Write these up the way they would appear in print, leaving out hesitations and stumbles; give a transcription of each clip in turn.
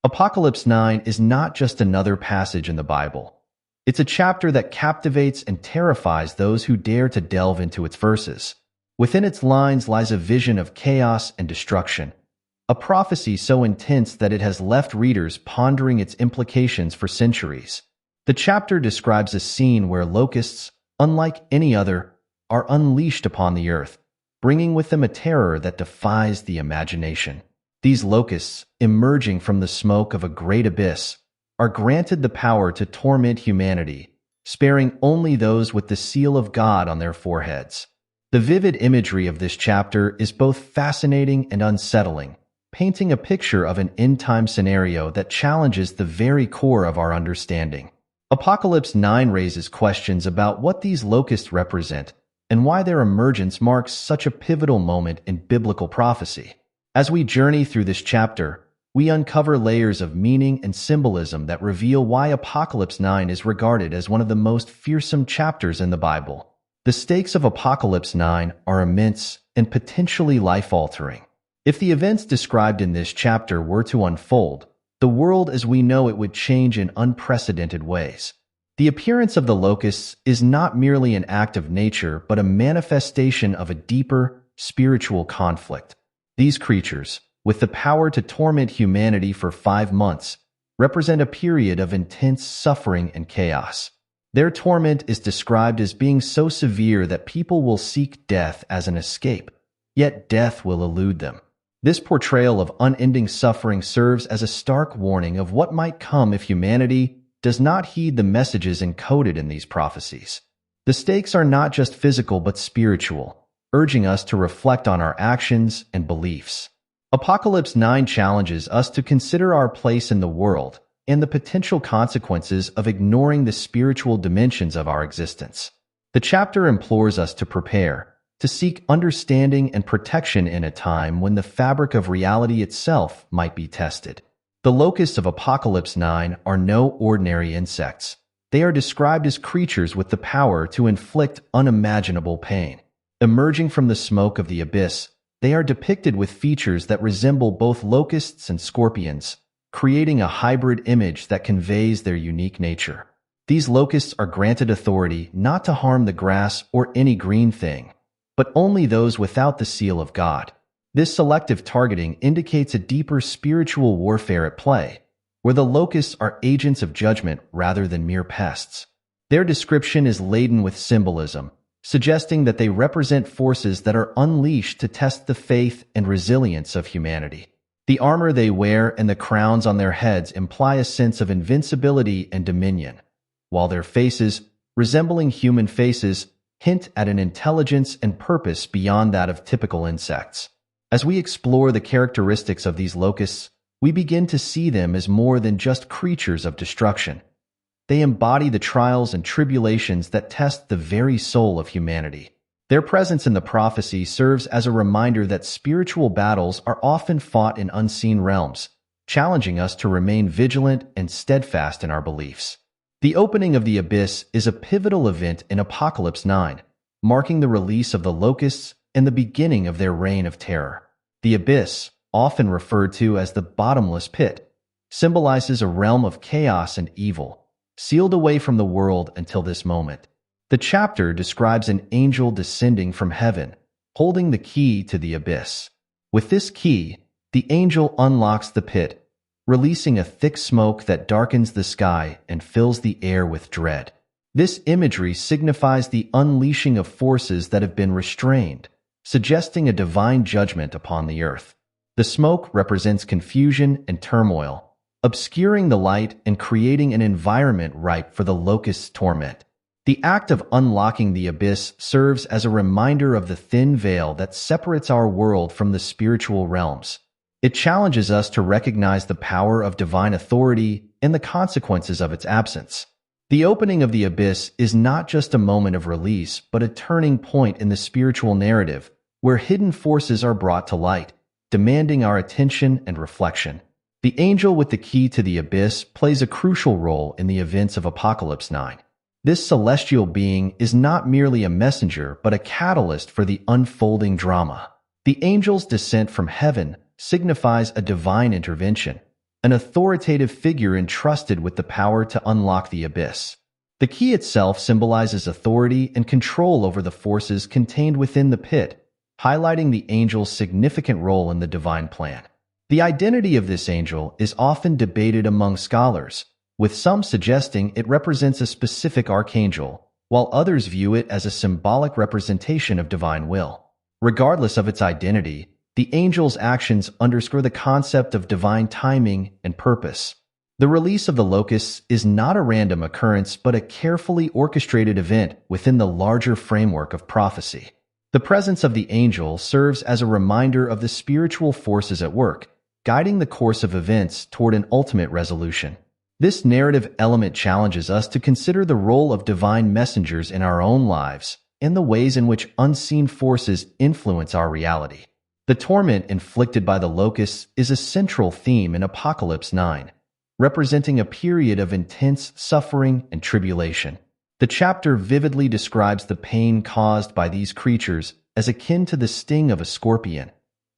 Apocalypse 9 is not just another passage in the Bible. It's a chapter that captivates and terrifies those who dare to delve into its verses. Within its lines lies a vision of chaos and destruction, a prophecy so intense that it has left readers pondering its implications for centuries. The chapter describes a scene where locusts, unlike any other, are unleashed upon the earth, bringing with them a terror that defies the imagination. These locusts, emerging from the smoke of a great abyss, are granted the power to torment humanity, sparing only those with the seal of God on their foreheads. The vivid imagery of this chapter is both fascinating and unsettling, painting a picture of an end-time scenario that challenges the very core of our understanding. Apocalypse 9 raises questions about what these locusts represent and why their emergence marks such a pivotal moment in biblical prophecy. As we journey through this chapter, we uncover layers of meaning and symbolism that reveal why Apocalypse 9 is regarded as one of the most fearsome chapters in the Bible. The stakes of Apocalypse 9 are immense and potentially life-altering. If the events described in this chapter were to unfold, the world as we know it would change in unprecedented ways. The appearance of the locusts is not merely an act of nature, but a manifestation of a deeper, spiritual conflict. These creatures, with the power to torment humanity for 5 months, represent a period of intense suffering and chaos. Their torment is described as being so severe that people will seek death as an escape, yet death will elude them. This portrayal of unending suffering serves as a stark warning of what might come if humanity does not heed the messages encoded in these prophecies. The stakes are not just physical but spiritual, urging us to reflect on our actions and beliefs. Apocalypse 9 challenges us to consider our place in the world and the potential consequences of ignoring the spiritual dimensions of our existence. The chapter implores us to prepare, to seek understanding and protection in a time when the fabric of reality itself might be tested. The locusts of Apocalypse 9 are no ordinary insects. They are described as creatures with the power to inflict unimaginable pain. Emerging from the smoke of the abyss, they are depicted with features that resemble both locusts and scorpions, creating a hybrid image that conveys their unique nature. These locusts are granted authority not to harm the grass or any green thing, but only those without the seal of God. This selective targeting indicates a deeper spiritual warfare at play, where the locusts are agents of judgment rather than mere pests. Their description is laden with symbolism, suggesting that they represent forces that are unleashed to test the faith and resilience of humanity. The armor they wear and the crowns on their heads imply a sense of invincibility and dominion, while their faces, resembling human faces, hint at an intelligence and purpose beyond that of typical insects. As we explore the characteristics of these locusts, we begin to see them as more than just creatures of destruction. They embody the trials and tribulations that test the very soul of humanity. Their presence in the prophecy serves as a reminder that spiritual battles are often fought in unseen realms, challenging us to remain vigilant and steadfast in our beliefs. The opening of the abyss is a pivotal event in Apocalypse 9, marking the release of the locusts and the beginning of their reign of terror. The abyss, often referred to as the bottomless pit, symbolizes a realm of chaos and evil, sealed away from the world until this moment. The chapter describes an angel descending from heaven, holding the key to the abyss. With this key, the angel unlocks the pit, releasing a thick smoke that darkens the sky and fills the air with dread. This imagery signifies the unleashing of forces that have been restrained, suggesting a divine judgment upon the earth. The smoke represents confusion and turmoil, obscuring the light and creating an environment ripe for the locust's torment. The act of unlocking the abyss serves as a reminder of the thin veil that separates our world from the spiritual realms. It challenges us to recognize the power of divine authority and the consequences of its absence. The opening of the abyss is not just a moment of release, but a turning point in the spiritual narrative, where hidden forces are brought to light, demanding our attention and reflection. The angel with the key to the abyss plays a crucial role in the events of Apocalypse 9. This celestial being is not merely a messenger, but a catalyst for the unfolding drama. The angel's descent from heaven signifies a divine intervention, an authoritative figure entrusted with the power to unlock the abyss. The key itself symbolizes authority and control over the forces contained within the pit, highlighting the angel's significant role in the divine plan. The identity of this angel is often debated among scholars, with some suggesting it represents a specific archangel, while others view it as a symbolic representation of divine will. Regardless of its identity, the angel's actions underscore the concept of divine timing and purpose. The release of the locusts is not a random occurrence but a carefully orchestrated event within the larger framework of prophecy. The presence of the angel serves as a reminder of the spiritual forces at work, guiding the course of events toward an ultimate resolution. This narrative element challenges us to consider the role of divine messengers in our own lives and the ways in which unseen forces influence our reality. The torment inflicted by the locusts is a central theme in Apocalypse 9, representing a period of intense suffering and tribulation. The chapter vividly describes the pain caused by these creatures as akin to the sting of a scorpion,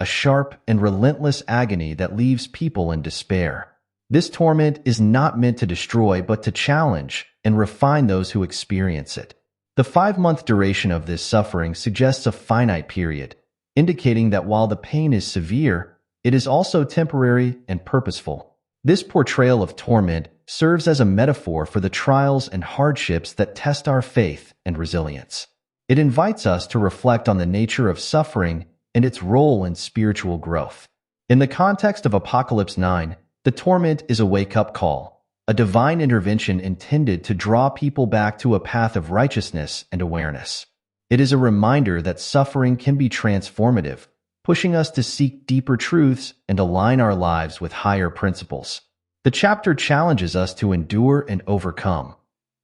a sharp and relentless agony that leaves people in despair. This torment is not meant to destroy but to challenge and refine those who experience it. The 5-month duration of this suffering suggests a finite period, indicating that while the pain is severe, it is also temporary and purposeful. This portrayal of torment serves as a metaphor for the trials and hardships that test our faith and resilience. It invites us to reflect on the nature of suffering and its role in spiritual growth. In the context of Apocalypse 9, the torment is a wake-up call, a divine intervention intended to draw people back to a path of righteousness and awareness. It is a reminder that suffering can be transformative, pushing us to seek deeper truths and align our lives with higher principles. The chapter challenges us to endure and overcome,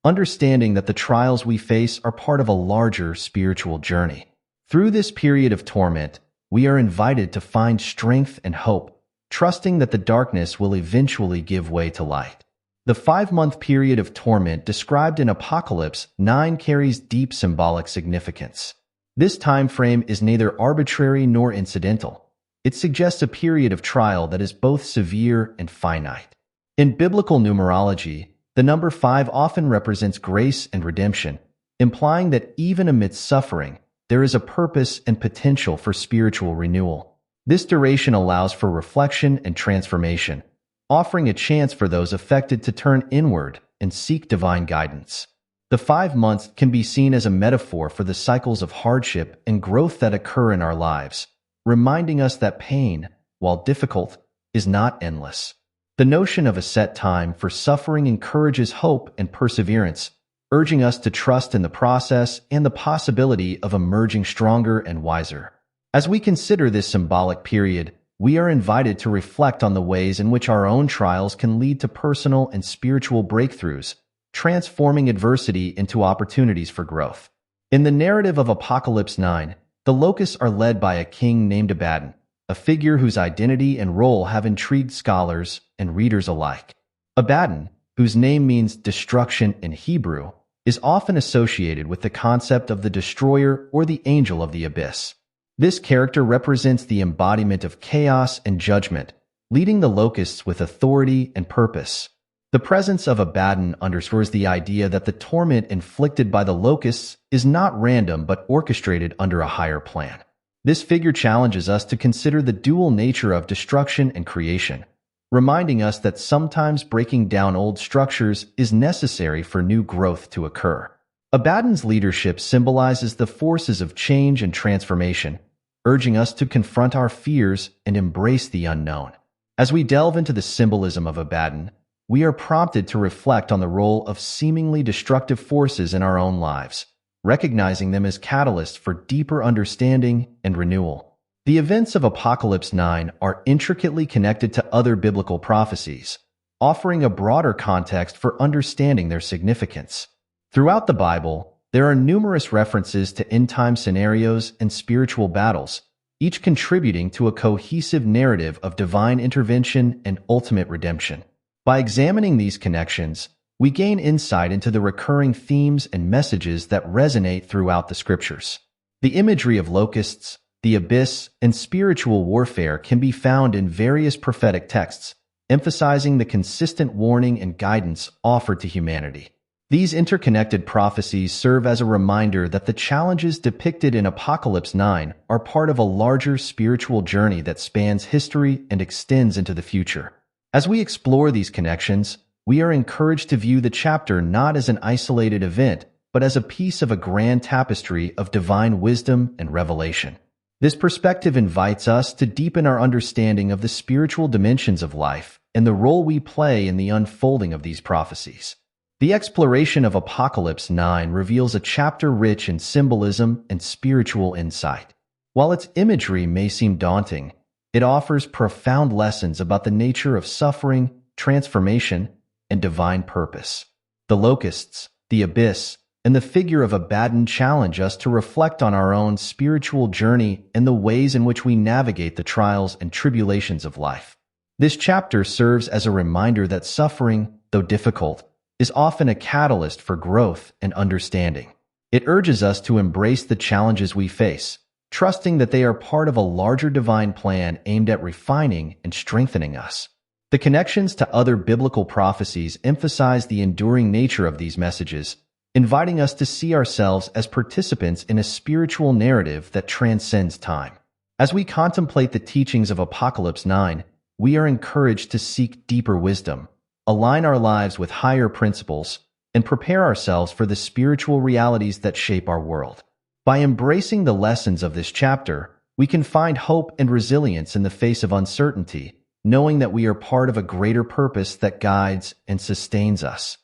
understanding that the trials we face are part of a larger spiritual journey. Through this period of torment, we are invited to find strength and hope, trusting that the darkness will eventually give way to light. The 5-month period of torment described in Apocalypse 9 carries deep symbolic significance. This time frame is neither arbitrary nor incidental. It suggests a period of trial that is both severe and finite. In biblical numerology, the number 5 often represents grace and redemption, implying that even amidst suffering, there is a purpose and potential for spiritual renewal. This duration allows for reflection and transformation, offering a chance for those affected to turn inward and seek divine guidance. The 5 months can be seen as a metaphor for the cycles of hardship and growth that occur in our lives, reminding us that pain, while difficult, is not endless. The notion of a set time for suffering encourages hope and perseverance, urging us to trust in the process and the possibility of emerging stronger and wiser. As we consider this symbolic period, we are invited to reflect on the ways in which our own trials can lead to personal and spiritual breakthroughs, transforming adversity into opportunities for growth. In the narrative of Apocalypse 9, the locusts are led by a king named Abaddon, a figure whose identity and role have intrigued scholars and readers alike. Abaddon, whose name means destruction in Hebrew, is often associated with the concept of the destroyer or the angel of the abyss. This character represents the embodiment of chaos and judgment, leading the locusts with authority and purpose. The presence of Abaddon underscores the idea that the torment inflicted by the locusts is not random but orchestrated under a higher plan. This figure challenges us to consider the dual nature of destruction and creation, reminding us that sometimes breaking down old structures is necessary for new growth to occur. Abaddon's leadership symbolizes the forces of change and transformation, urging us to confront our fears and embrace the unknown. As we delve into the symbolism of Abaddon, we are prompted to reflect on the role of seemingly destructive forces in our own lives, recognizing them as catalysts for deeper understanding and renewal. The events of Apocalypse 9 are intricately connected to other biblical prophecies, offering a broader context for understanding their significance. Throughout the Bible, there are numerous references to end-time scenarios and spiritual battles, each contributing to a cohesive narrative of divine intervention and ultimate redemption. By examining these connections, we gain insight into the recurring themes and messages that resonate throughout the scriptures. The imagery of locusts, the abyss, and spiritual warfare can be found in various prophetic texts, emphasizing the consistent warning and guidance offered to humanity. These interconnected prophecies serve as a reminder that the challenges depicted in Apocalypse 9 are part of a larger spiritual journey that spans history and extends into the future. As we explore these connections, we are encouraged to view the chapter not as an isolated event, but as a piece of a grand tapestry of divine wisdom and revelation. This perspective invites us to deepen our understanding of the spiritual dimensions of life and the role we play in the unfolding of these prophecies. The exploration of Apocalypse 9 reveals a chapter rich in symbolism and spiritual insight. While its imagery may seem daunting, it offers profound lessons about the nature of suffering, transformation, and divine purpose. The locusts, the abyss, and the figure of Abaddon challenge us to reflect on our own spiritual journey and the ways in which we navigate the trials and tribulations of life. This chapter serves as a reminder that suffering, though difficult, is often a catalyst for growth and understanding. It urges us to embrace the challenges we face, trusting that they are part of a larger divine plan aimed at refining and strengthening us. The connections to other biblical prophecies emphasize the enduring nature of these messages, inviting us to see ourselves as participants in a spiritual narrative that transcends time. As we contemplate the teachings of Apocalypse 9, we are encouraged to seek deeper wisdom, align our lives with higher principles, and prepare ourselves for the spiritual realities that shape our world. By embracing the lessons of this chapter, we can find hope and resilience in the face of uncertainty, knowing that we are part of a greater purpose that guides and sustains us.